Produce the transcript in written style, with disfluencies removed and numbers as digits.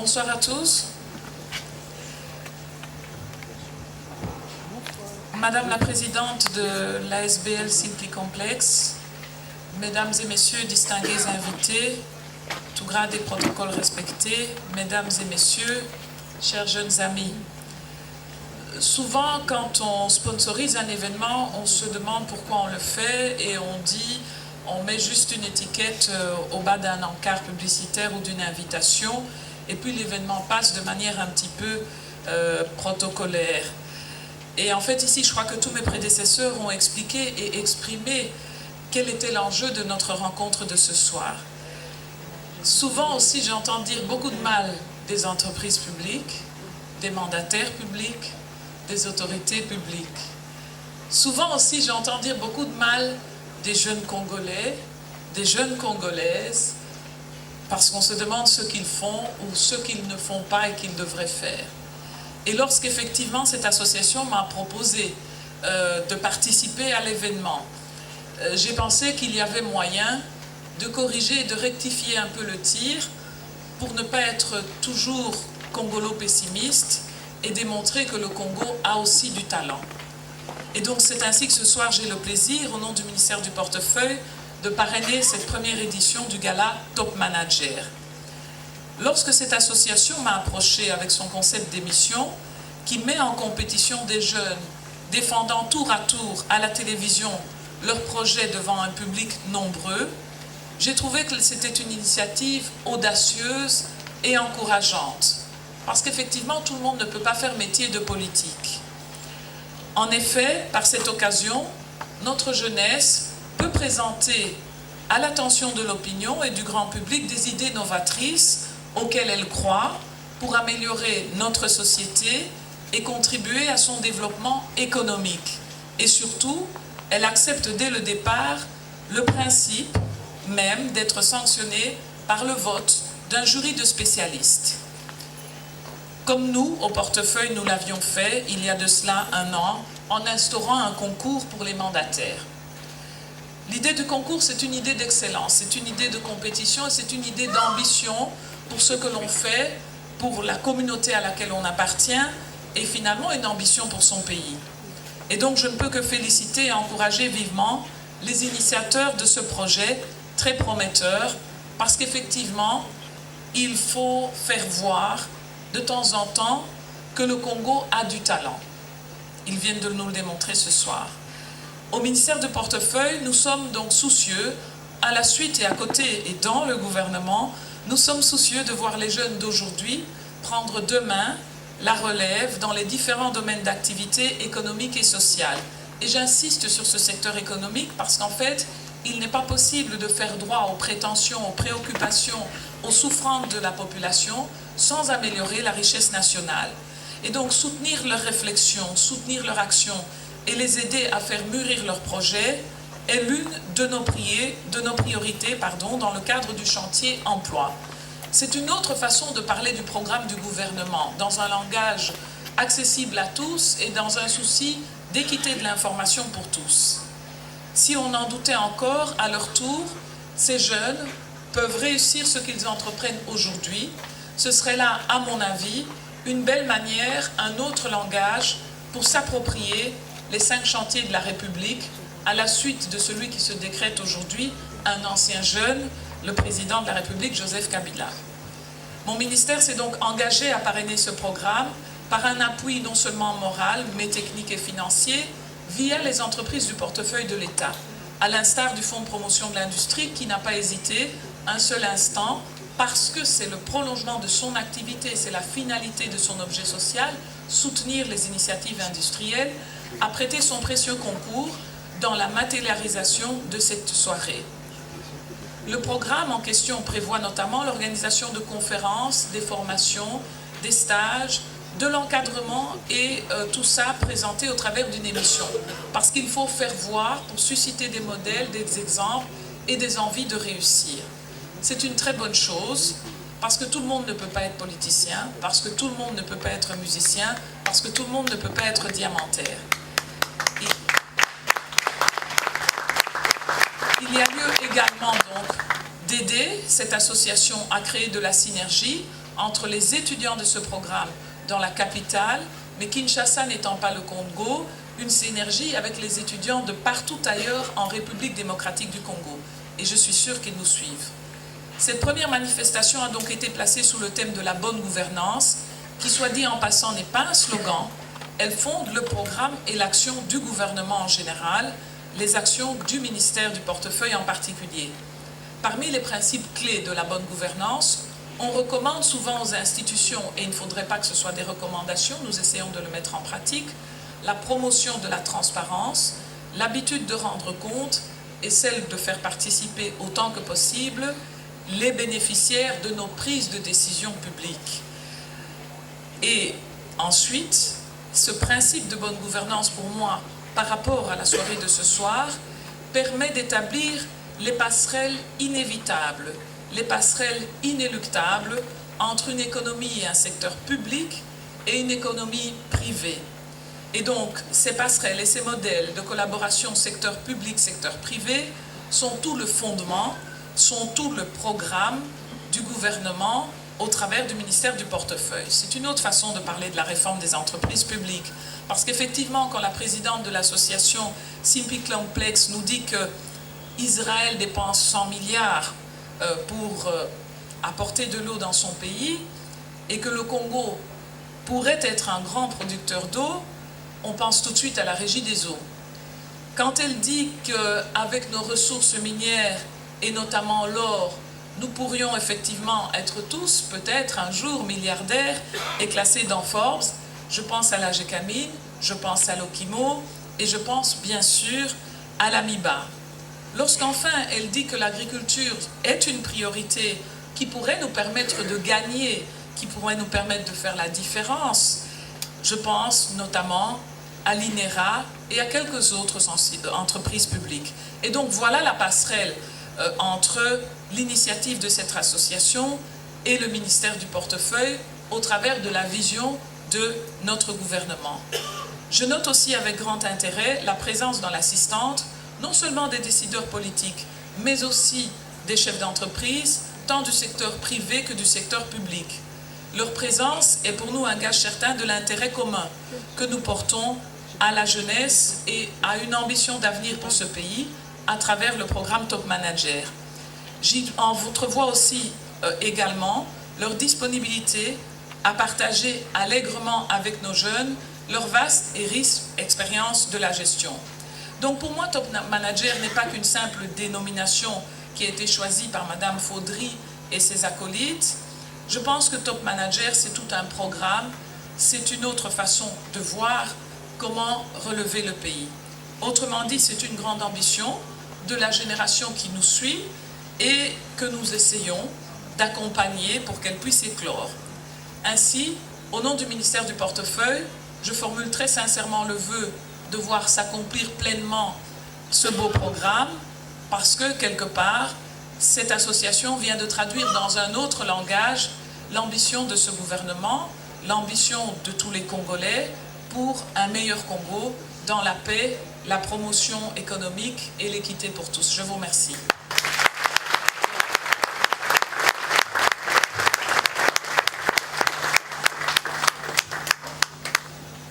Bonsoir à tous. Madame la Présidente de l'ASBL Simply Complex, Mesdames et Messieurs distingués invités, tout grade et protocole respectés, Mesdames et Messieurs, chers jeunes amis. Souvent, quand on sponsorise un événement, on se demande pourquoi on le fait et on dit, on met juste une étiquette au bas d'un encart publicitaire ou d'une invitation et puis l'événement passe de manière un petit peu protocolaire. Et en fait, ici, je crois que tous mes prédécesseurs ont expliqué et exprimé quel était l'enjeu de notre rencontre de ce soir. Souvent aussi, j'entends dire beaucoup de mal des entreprises publiques, des mandataires publics, des autorités publiques. Souvent aussi, j'entends dire beaucoup de mal des jeunes Congolais, des jeunes Congolaises, parce qu'on se demande ce qu'ils font ou ce qu'ils ne font pas et qu'ils devraient faire. Et lorsqu'effectivement cette association m'a proposé de participer à l'événement, j'ai pensé qu'il y avait moyen de corriger et de rectifier un peu le tir pour ne pas être toujours congolo-pessimiste et démontrer que le Congo a aussi du talent. Et donc c'est ainsi que ce soir j'ai le plaisir, au nom du ministère du Portefeuille, de parrainer cette première édition du gala Top Manager. Lorsque cette association m'a approché avec son concept d'émission qui met en compétition des jeunes défendant tour à tour à la télévision leurs projets devant un public nombreux, j'ai trouvé que c'était une initiative audacieuse et encourageante. Parce qu'effectivement, tout le monde ne peut pas faire métier de politique. En effet, par cette occasion, notre jeunesse peut présenter à l'attention de l'opinion et du grand public des idées novatrices auxquelles elle croit pour améliorer notre société et contribuer à son développement économique. Et surtout, elle accepte dès le départ le principe même d'être sanctionnée par le vote d'un jury de spécialistes. Comme nous, au portefeuille, nous l'avions fait il y a de cela 1 an, en instaurant un concours pour les mandataires. L'idée du concours, c'est une idée d'excellence, c'est une idée de compétition et c'est une idée d'ambition pour ce que l'on fait, pour la communauté à laquelle on appartient et finalement une ambition pour son pays. Et donc je ne peux que féliciter et encourager vivement les initiateurs de ce projet très prometteur parce qu'effectivement, il faut faire voir de temps en temps que le Congo a du talent. Ils viennent de nous le démontrer ce soir. Au ministère de Portefeuille, nous sommes donc soucieux, à la suite et à côté et dans le gouvernement, nous sommes soucieux de voir les jeunes d'aujourd'hui prendre demain la relève dans les différents domaines d'activité économique et sociale. Et j'insiste sur ce secteur économique parce qu'en fait, il n'est pas possible de faire droit aux prétentions, aux préoccupations, aux souffrances de la population sans améliorer la richesse nationale. Et donc soutenir leurs réflexions, soutenir leur action et les aider à faire mûrir leurs projets est l'une de nos priorités dans le cadre du chantier emploi. C'est une autre façon de parler du programme du gouvernement, dans un langage accessible à tous et dans un souci d'équité de l'information pour tous. Si on en doutait encore, à leur tour, ces jeunes peuvent réussir ce qu'ils entreprennent aujourd'hui. Ce serait là, à mon avis, une belle manière, un autre langage pour s'approprier les 5 chantiers de la République à la suite de celui qui se décrète aujourd'hui, un ancien jeune, le président de la République, Joseph Kabila. Mon ministère s'est donc engagé à parrainer ce programme par un appui non seulement moral, mais technique et financier, via les entreprises du portefeuille de l'État, à l'instar du Fonds de promotion de l'industrie qui n'a pas hésité un seul instant, parce que c'est le prolongement de son activité, c'est la finalité de son objet social, soutenir les initiatives industrielles, à prêter son précieux concours dans la matérialisation de cette soirée. Le programme en question prévoit notamment l'organisation de conférences, des formations, des stages, de l'encadrement et tout ça présenté au travers d'une émission. Parce qu'il faut faire voir pour susciter des modèles, des exemples et des envies de réussir. C'est une très bonne chose parce que tout le monde ne peut pas être politicien, parce que tout le monde ne peut pas être musicien, parce que tout le monde ne peut pas être diamantaire. Il y a lieu également donc d'aider cette association à créer de la synergie entre les étudiants de ce programme dans la capitale, mais Kinshasa n'étant pas le Congo, une synergie avec les étudiants de partout ailleurs en République démocratique du Congo. Et je suis sûre qu'ils nous suivent. Cette première manifestation a donc été placée sous le thème de la bonne gouvernance, qui, soit dit en passant, n'est pas un slogan. Elle fonde le programme et l'action du gouvernement en général, les actions du ministère du portefeuille en particulier. Parmi les principes clés de la bonne gouvernance, on recommande souvent aux institutions, et il ne faudrait pas que ce soit des recommandations, nous essayons de le mettre en pratique, la promotion de la transparence, l'habitude de rendre compte et celle de faire participer autant que possible les bénéficiaires de nos prises de décision publiques. Et ensuite, ce principe de bonne gouvernance pour moi, par rapport à la soirée de ce soir, permet d'établir les passerelles inévitables, les passerelles inéluctables entre une économie et un secteur public et une économie privée. Et donc, ces passerelles et ces modèles de collaboration secteur public, secteur privé sont tout le fondement, sont tout le programme du gouvernement au travers du ministère du portefeuille. C'est une autre façon de parler de la réforme des entreprises publiques. Parce qu'effectivement, quand la présidente de l'association Simpi Complex nous dit que Israël dépense 100 milliards pour apporter de l'eau dans son pays et que le Congo pourrait être un grand producteur d'eau, on pense tout de suite à la Régie des eaux. Quand elle dit qu'avec nos ressources minières et notamment l'or, nous pourrions effectivement être tous, peut-être un jour, milliardaires et classés dans Forbes, je pense à la Gécamine, je pense à l'Okimo et je pense bien sûr à l'Amiba. Lorsqu'enfin elle dit que l'agriculture est une priorité qui pourrait nous permettre de gagner, qui pourrait nous permettre de faire la différence, je pense notamment à l'INERA et à quelques autres entreprises publiques. Et donc voilà la passerelle entre l'initiative de cette association et le ministère du portefeuille au travers de la vision de notre gouvernement. Je note aussi avec grand intérêt la présence dans l'assistante non seulement des décideurs politiques, mais aussi des chefs d'entreprise, tant du secteur privé que du secteur public. Leur présence est pour nous un gage certain de l'intérêt commun que nous portons à la jeunesse et à une ambition d'avenir pour ce pays à travers le programme Top Manager. J'y entrevois aussi également leur disponibilité à partager allègrement avec nos jeunes leur vaste et riche expérience de la gestion. Donc pour moi, Top Manager n'est pas qu'une simple dénomination qui a été choisie par Madame Faudry et ses acolytes. Je pense que Top Manager, c'est tout un programme, c'est une autre façon de voir comment relever le pays. Autrement dit, c'est une grande ambition de la génération qui nous suit et que nous essayons d'accompagner pour qu'elle puisse éclore. Ainsi, au nom du ministère du portefeuille, je formule très sincèrement le vœu de voir s'accomplir pleinement ce beau programme parce que, quelque part, cette association vient de traduire dans un autre langage l'ambition de ce gouvernement, l'ambition de tous les Congolais pour un meilleur Congo dans la paix, la promotion économique et l'équité pour tous. Je vous remercie.